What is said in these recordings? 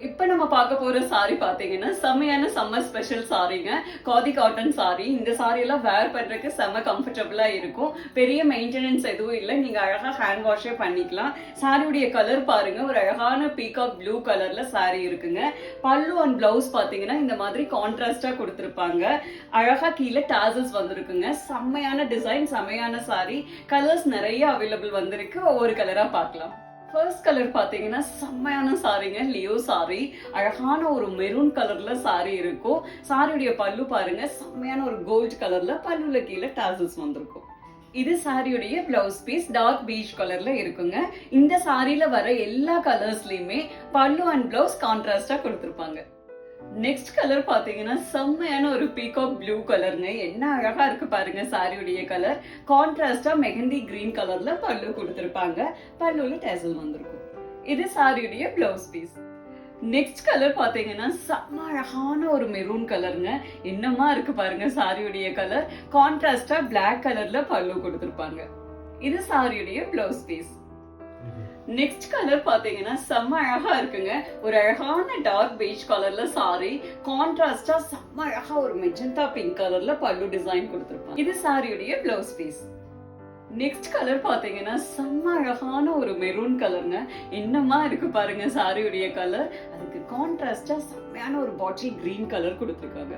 இப்ப நம்ம பார்க்க போற சாரி பாத்தீங்கன்னா செம்மையான சம்மர் ஸ்பெஷல் சாரிங்க. Khadi cotton sorry. இந்த சாரி எல்லாம் வேர் பண்றதுக்கு செம்ம கம்ஃபர்டபுளா இருக்கும். பெரிய மெயின்டெனன்ஸ் எதுவும் இல்லை. நீங்க அழகா ஹேண்ட் வாஷே பண்ணிக்கலாம். சாரியுடைய கலர் பாருங்க, ஒரு அழகான பீகாக் ப்ளூ கலர்ல சாரி இருக்குங்க. பல்லு அண்ட் பிளவுஸ் பாத்தீங்கன்னா இந்த மாதிரி கான்ட்ராஸ்டா கொடுத்திருப்பாங்க. அழகா கீழே டாசல்ஸ் வந்திருக்குங்க. செம்மையான டிசைன், செம்மையான சாரி. கலர்ஸ் நிறைய அவைலபிள் வந்திருக்கு. ஒவ்வொரு கலரா பார்க்கலாம். ஃபர்ஸ்ட் கலர் பாத்தீங்கன்னா செம்மையான சாரிங்க, லியோ சாரி. அழகான ஒரு மெரூன் கலர்ல சாரி இருக்கும். சாரியுடைய பல்லு பாருங்க, செம்மையான ஒரு கோல்ட் கலர்ல பல்லுல கீழே டாசல்ஸ் வந்திருக்கும். இது சாரியுடைய பிளவுஸ் பீஸ் டார்க் பீச் கலர்ல இருக்குங்க. இந்த சாரியில வர எல்லா கலர்ஸ்லயுமே பல்லு அண்ட் பிளவுஸ் கான்ட்ராஸ்டா கொடுத்திருப்பாங்க. நெக்ஸ்ட் கலர் பாத்தீங்கன்னா செம்மையான ஒரு பீகாக் ப்ளூ கலருங்க. என்ன அழகா இருக்கு பாருங்க சாரியுடைய கலர். கான்ட்ராஸ்டா மெஹந்தி கிரீன் கலர்ல பல்லு கொடுத்திருப்பாங்க. பல்லுல டேசல் வந்திருக்கும். இது சாரியுடைய பிளவுஸ் பீஸ். நெக்ஸ்ட் கலர் பாத்தீங்கன்னா செம்ம அழகான ஒரு மெரூன் கலருங்க. என்னமா இருக்கு பாருங்க சாரியுடைய கலர். கான்ட்ராஸ்டா பிளாக் கலர்ல பல்லு கொடுத்திருப்பாங்க. இது சாரியுடைய பிளவுஸ் பீஸ். நெக்ஸ்ட் கலர் பாத்தீங்கன்னா செம்ம அழகா இருக்குங்க. ஒரு அழகான டார்க் பெய்ஜ் கலர்ல சாரி. கான்ட்ராஸ்டா செம்ம அழகா ஒரு மெஜந்தா பிங்க் கலர்ல பல்லு டிசைன் கொடுத்திருப்பாங்க. இது சாரியுடைய பிளவுஸ் பீஸ். நெக்ஸ்ட் கலர் பாத்தீங்கன்னா செம்ம அழகான ஒரு மெரூன் கலருங்க. என்னமா இருக்கு பாருங்க சாரியுடைய கலர். அதுக்கு கான்ட்ராஸ்டா செம்மையான ஒரு பாட்டில் கிரீன் கலர் கொடுத்திருக்காங்க.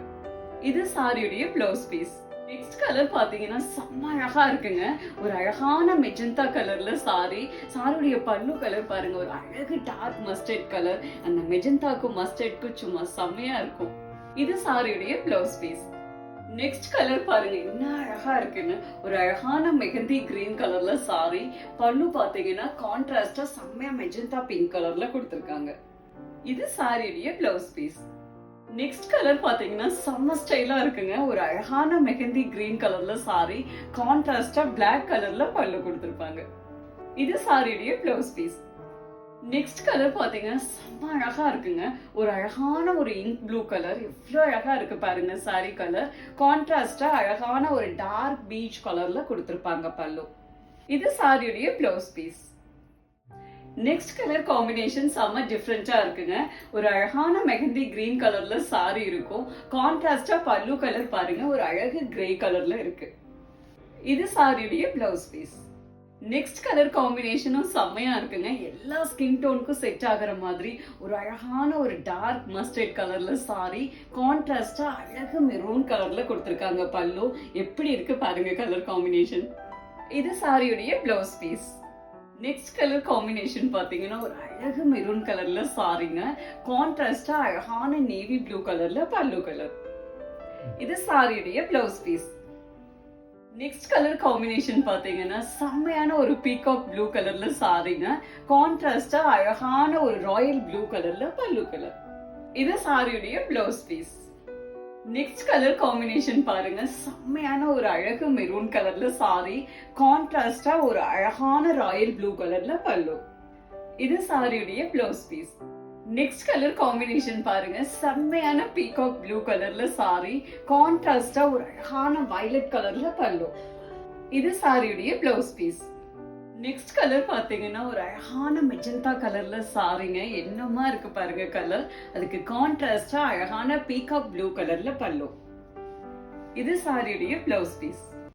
இது சாரியுடைய பிளவுஸ் பீஸ். நெக்ஸ்ட் கலர் பாத்தீங்கன்னா செம்ம அழகா இருக்குங்க. ஒரு அழகான மெஜந்தா கலர்ல சாரி. சாரியுடைய பல்லு கலர் பாருங்க, ஒரு அழகு டார்க் மஸ்டர்ட் கலர். அந்த மெஜந்தாக்கும் மஸ்டர்ட்க்கும் சும்மா செம்மையா இருக்கும். இது சாரியுடைய பிளவுஸ் பீஸ். நெக்ஸ்ட் கலர் பாருங்க, என்ன அழகா இருக்குன்னு. ஒரு அழகான மெஹந்தி கிரீன் கலர்ல சாரி. பல்லு பாத்தீங்கன்னா கான்ட்ராஸ்டா செம்மையா மெஜந்தா பிங்க் கலர்ல கொடுத்திருக்காங்க. இது சாரியுடைய பிளவுஸ் பீஸ். நெக்ஸ்ட் கலர் பாத்தீங்கன்னா செம்ம ஸ்டைலா இருக்குங்க. ஒரு அழகான மெஹந்தி கிரீன் கலர்ல சாரி. கான்ட்ராஸ்டா பிளாக் கலர்ல பல்லு கொடுத்திருப்பாங்க. இது சாரியுடைய பிளவுஸ் பீஸ். நெக்ஸ்ட் கலர் பாத்தீங்கன்னா செம்ம அழகா இருக்குங்க. ஒரு அழகான ஒரு இங்க் ப்ளூ கலர். எவ்வளவு அழகா இருக்கு பாருங்க சாரி கலர். கான்ட்ராஸ்டா அழகான ஒரு டார்க் பீச் கலர்ல கொடுத்திருப்பாங்க பல்லு. இது சாரியுடைய blouse piece. Next colour combination செம்ம டிஃப்ரெண்டா இருக்குங்க. ஒரு அழகான மெஹந்தி கிரீன் கலர்ல சாரி இருக்கும். கான்ட்ராஸ்டா பல்லு கலர் பாருங்க, ஒரு அழகு கிரே கலர்ல இருக்கு. இது சாரியுடைய பிளவுஸ் பீஸ். நெக்ஸ்ட் கலர் காம்பினேஷனும் செம்மையா இருக்குங்க. எல்லா ஸ்கின் டோனுக்கும் செட் ஆகிற மாதிரி ஒரு அழகான ஒரு டார்க் மஸ்டர்ட் கலர்ல சாரி. கான்ட்ராஸ்டா அழகு மெரூன் கலர்ல கொடுத்திருக்காங்க பல்லு. எப்படி இருக்கு பாருங்க கலர் காம்பினேஷன். இது சாரியுடைய blouse piece. Next colour combination பாத்தீங்கன்னா ஒரு அழகு மெரூன் கலர்ல சாரிங்க. கான்ட்ராஸ்டா அழகான நேவி ப்ளூ கலர்ல பல்லு கலர். இது சாரியுடைய blouse piece. Next colour combination பாத்தீங்கன்னா செம்மையான ஒரு பீகாக் ப்ளூ கலர்ல சாரிங்க. கான்ட்ராஸ்டா அழகான ஒரு ராயல் ப்ளூ கலர்ல பல்லு கலர். இது சாரியுடைய blouse piece. Next colour combination பாருங்க, செம்மையான ஒரு அழகு மெரூன் கலர்ல சாரி. கான்ட்ராஸ்டா ஒரு அழகான ராயல் ப்ளூ கலர்ல பல்லு. இது சாரியுடைய blouse piece. Next colour combination பாருங்க, செம்மையான பீகாக் ப்ளூ கலர்ல சாரி. கான்ட்ராஸ்டா ஒரு அழகான வயலட் கலர்ல பல்லு. இது சாரியுடைய பிளவுஸ் பீஸ். நெக்ஸ்ட் கலர் பாத்தீங்கன்னா ஒரு அழகான மெஜந்தா கலர்ல சாரிங்க. என்னமா இருக்கு பாருங்க கலர். அதுக்கு கான்ட்ராஸ்டா அழகான பீகாக் ப்ளூ கலர்ல பல்லு. இது சாரியுடைய பிளவுஸ் பீஸ்.